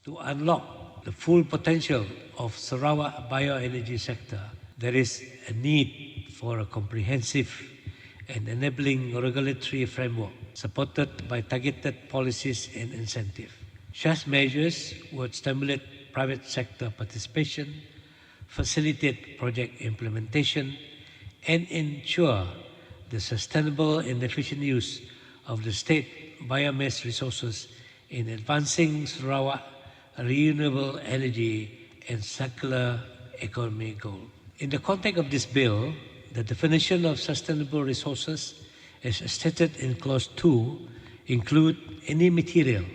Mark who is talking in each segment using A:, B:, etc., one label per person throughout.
A: To unlock the full potential of Sarawak bioenergy sector, there is a need for a comprehensive and enabling regulatory framework supported by targeted policies and incentives. Such measures would stimulate private sector participation, facilitate project implementation, and ensure the sustainable and efficient use of the state biomass resources in advancing Sarawak renewable energy and circular economy goal. In the context of this bill, the definition of sustainable resources, as stated in Clause 2, include any material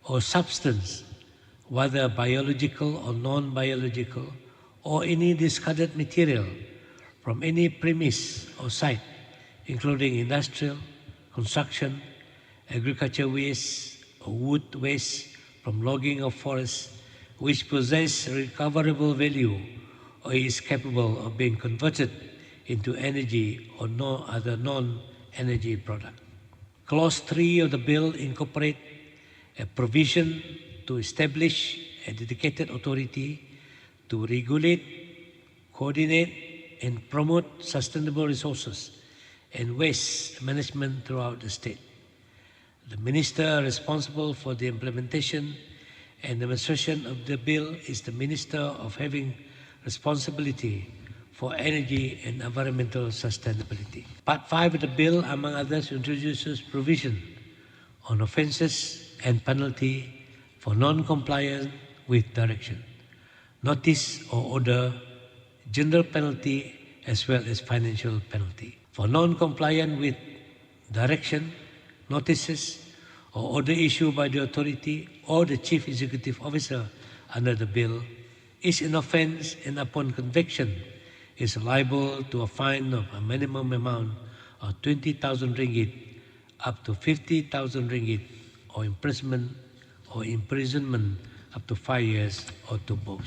A: or substance, whether biological or non-biological, or any discarded material from any premise or site, including industrial, construction, agriculture waste, or wood waste from logging of forests, which possess recoverable value or is capable of being converted into energy or no other non-energy product. Clause 3 of the bill incorporates a provision to establish a dedicated authority to regulate, coordinate, and promote sustainable resources and waste management throughout the state. The minister responsible for the implementation and demonstration of the bill is the Minister of having responsibility for energy and environmental sustainability. Part 5 of the bill, among others, introduces provision on offences and penalty for non-compliance with direction, notice or order, general penalty, as well as financial penalty. For non-compliance with direction, notices or order issued by the authority or the Chief Executive Officer under the bill is an offence, and upon conviction is liable to a fine of a minimum amount of 20,000 ringgit up to 50,000 ringgit, or imprisonment up to 5 years, or to both.